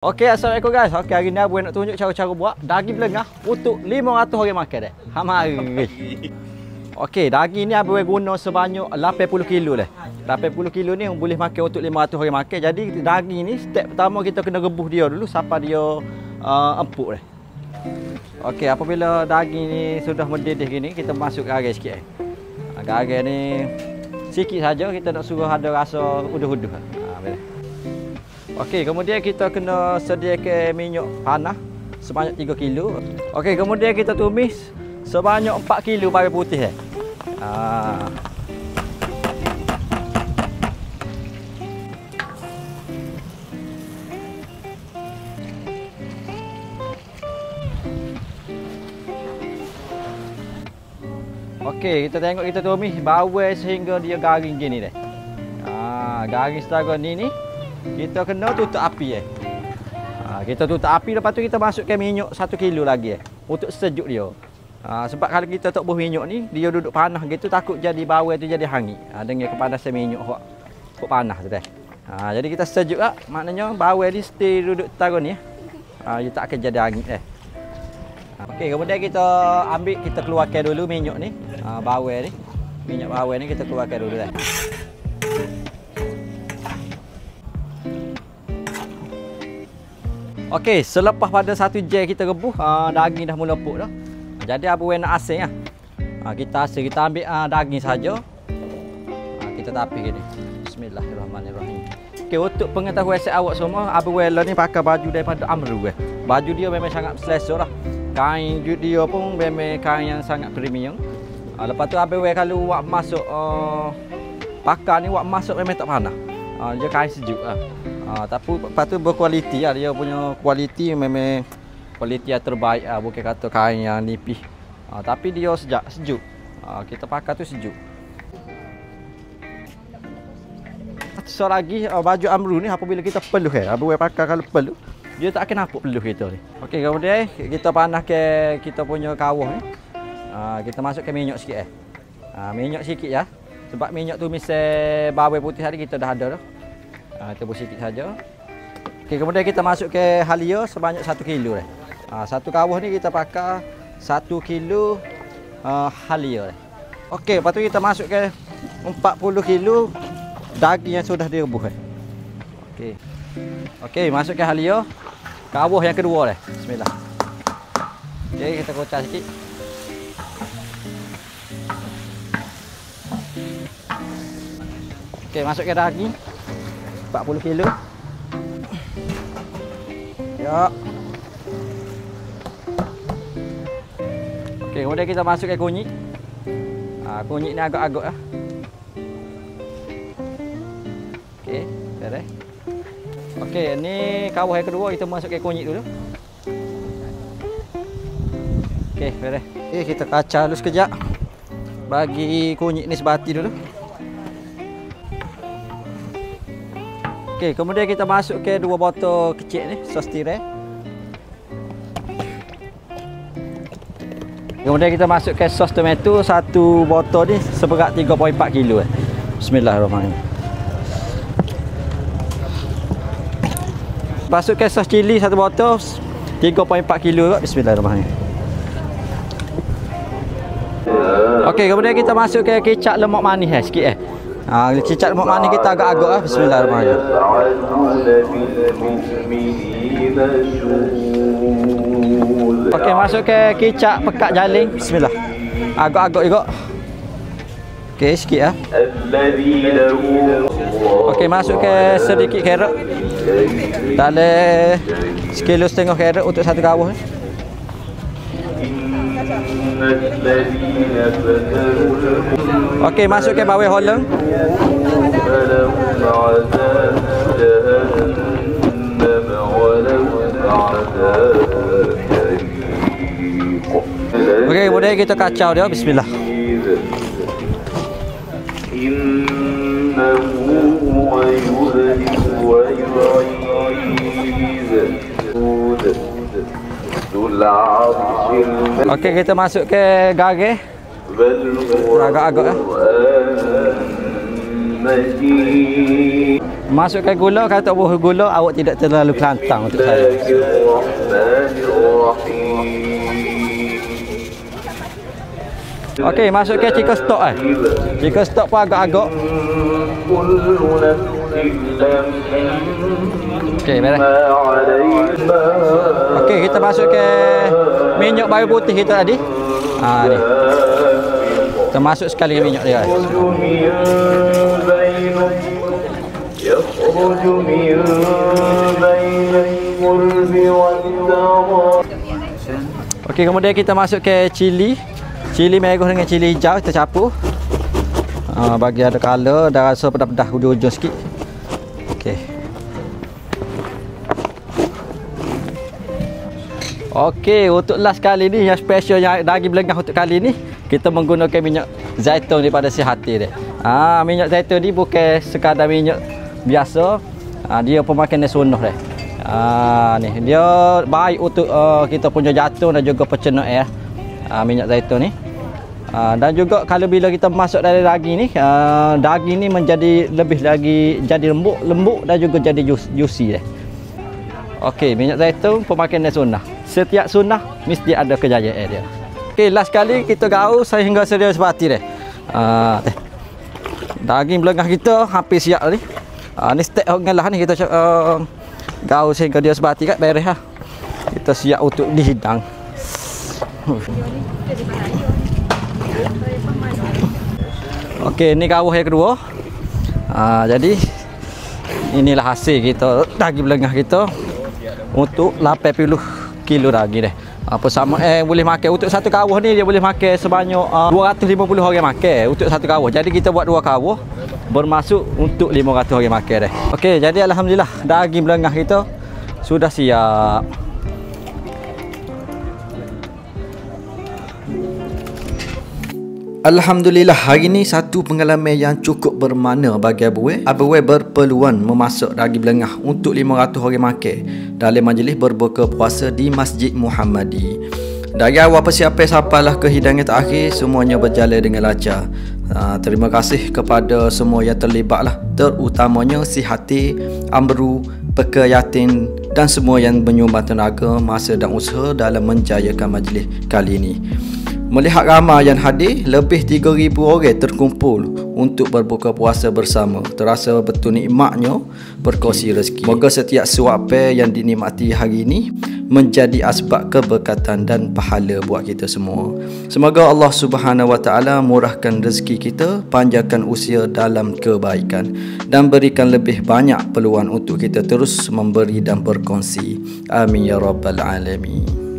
Okey, assalamualaikum guys. Okey, hari ni Abang nak tunjuk cara-cara buat daging belengah untuk 500 orang makan dah. Mari. Okey, daging ni Abang guna sebanyak 80 kilo dah. 80 kilo ni boleh makan untuk 500 orang makan. Jadi daging ni step pertama kita kena rebus dia dulu sampai dia empuk dah. Okey, apabila daging ni sudah mendidih gini, kita masuk garam sikit. Garam ni sikit saja, kita nak suruh ada rasa uduh-uduh. Okey, kemudian kita kena sediakan minyak panas sebanyak 3 kilo. Okey, kemudian kita tumis sebanyak 4 kilo bawang putih. Okey, kita tengok kita tumis bawang sehingga dia garing gini dah. Garing setakat ni kita kena tutup api kita tutup api, lepas tu kita masukkan minyak 1 kilo lagi untuk sejuk dia. Sebab kalau kita tak buh minyak ni, dia duduk panas gitu, takut jadi bawang tu jadi hangit dengan kepanasan minyak hok panas tu dah. Jadi kita sejuk maknanya bawang ni stay duduk taruh ni dia tak akan jadi hangit Okey, kemudian kita ambil, kita keluarkan dulu minyak ni, bawang ni. Minyak bawang ni kita keluarkan dulu dah. Okey, selepas pada 1 jam kita rebus, daging dah mula empuk dah. Jadi Abang nak asing kita asing, kita ambil daging saja. Kita tapis gini. Bismillahirrahmanirrahim. Okey, untuk pengetahuan set awak semua, Abang ni pakai baju daripada Amru. Baju dia memang sangat selesa lah. Kain dia pun memang kain yang sangat premium. Lepas tu Abang kalau awak masuk pakar ni, awak masuk memang tak panas. Dia kain sejuk tapi lepas tu berkualiti dia punya kualiti memang kualiti yang terbaik bukan kata kain yang nipis. Tapi dia sejuk. Kita pakai tu sejuk. So lagi baju Amru ni apabila kita peluh Abang pakai kalau peluh dia tak akan nampak peluh kita ni. Okey, kemudian kita panaskan kita punya kawah ni. Kita masukkan minyak sikit minyak sikit ya. Sebab minyak tumis bawang putih tadi kita dah ada dah. Kita buat sikit saja. Okey, kemudian kita masuk ke halia sebanyak 1 kilo dah. Satu kawah ni kita pakai 1 kilo halia dah. Okey, lepas tu kita masuk ke 40 kilo daging yang sudah direbus Okey. Okey, masuk ke halia kawah yang kedua dah. Bismillah. Okey, kita kocak sikit. Okey, masuk ke daging 40 kilo. Ya. Okey, kemudian kita masukkan kunyit. Kunyit ni agak-agak Okey, beres. Okey, ni kawah yang kedua kita masukkan kunyit dulu. Okey, beres. Okey, kita kacau dulu sekejap. Bagi kunyit ni sebati dulu. Okey, kemudian kita masuk ke 2 botol kecil ni, sos tirai. Kemudian kita masuk ke sos tomato 1 botol ni seberat 3.4 kilo Bismillahirrahmanirrahim. Masuk ke sos cili 1 botol 3.4 kilo Bismillahirrahmanirrahim. Okey, kemudian kita masuk ke kecap lemak manis sikit kecap lemak manis kita agak-agak Bismillahirrahmanirrahim. Okey, masuk ke kecap pekat jaling. Bismillah. Agak-agak juga. Okey, sikit Okey, masuk ke sedikit carrot. Dalam 1,5 kilo carrot untuk 1 kawah. Okey, masuk ke bawang holeng. Okey, kemudian kita kacau dia. Bismillah. Okey, kita masuk ke garam. Agak-agak Masukkan gula, kalau tak buah gula awak tidak terlalu kelantang untuk saya. Okey, masukkan chicken stock Chicken stock pun agak-agak. Okey, beres. Okey, kita masukkan minyak bayu putih kita tadi. Ni. Kita masuk sekali minyak dia. Okey, kemudian kita masuk ke cili. Cili merah dengan cili hijau kita campur. Bagi ada color dan rasa pedas-pedas hujung-hujung sikit. Okey. Okey, untuk last kali ni yang special yang daging belengah untuk kali ni, kita menggunakan minyak zaitun daripada si hati dia. Minyak zaitun ni bukan sekadar minyak biasa. Dia pemakaian sunnah dia. Ni dia baik untuk kita punya jantung dan juga pencernaan minyak zaitun ni. Dan juga kalau bila kita masuk dalam daging ni, daging ni menjadi lebih lagi jadi lembut dan juga jadi juicy dia. Okey, minyak zaitun pemakaian sunnah. Setiap sunnah mesti ada kejayaan dia. Okey, last kali kita gaul sehingga sedia seperti dia. Daging belengah kita hampir siap ni. Ni stek ngelah ni kita gaul sehingga dia seperti kat beres lah. Kita siap untuk dihidang. Okey, ni kawah yang kedua. Jadi inilah hasil kita daging belengah kita untuk 80 kilo daging deh. Apa sama boleh makan untuk satu kawah ni, dia boleh makan sebanyak 250 orang makan untuk satu kawah. Jadi kita buat dua kawah bermasuk untuk 500 orang makan deh. Okey, jadi alhamdulillah daging belengah kita sudah siap. Alhamdulillah, hari ni satu pengalaman yang cukup bermakna bagi Abu Wei berpeluang memasak daging belengah untuk 500 orang makan dalam majlis berbuka puasa di Masjid Muhammadi. Dari awal persiapan sampailah ke hidangan terakhir, semuanya berjalan dengan lancar. Terima kasih kepada semua yang terlibat lah, terutamanya si Hati, Amru, Peka Yatin dan semua yang menyumbang tenaga, masa dan usaha dalam menjayakan majlis kali ini. Melihat ramai yang hadir, lebih 3,000 orang terkumpul untuk berbuka puasa bersama. Terasa betul nikmatnya berkongsi rezeki. Moga setiap suapan yang dinikmati hari ini menjadi asbab keberkatan dan pahala buat kita semua. Semoga Allah Subhanahu Wa Taala murahkan rezeki kita, panjangkan usia dalam kebaikan dan berikan lebih banyak peluang untuk kita terus memberi dan berkongsi. Amin ya rabbal alamin.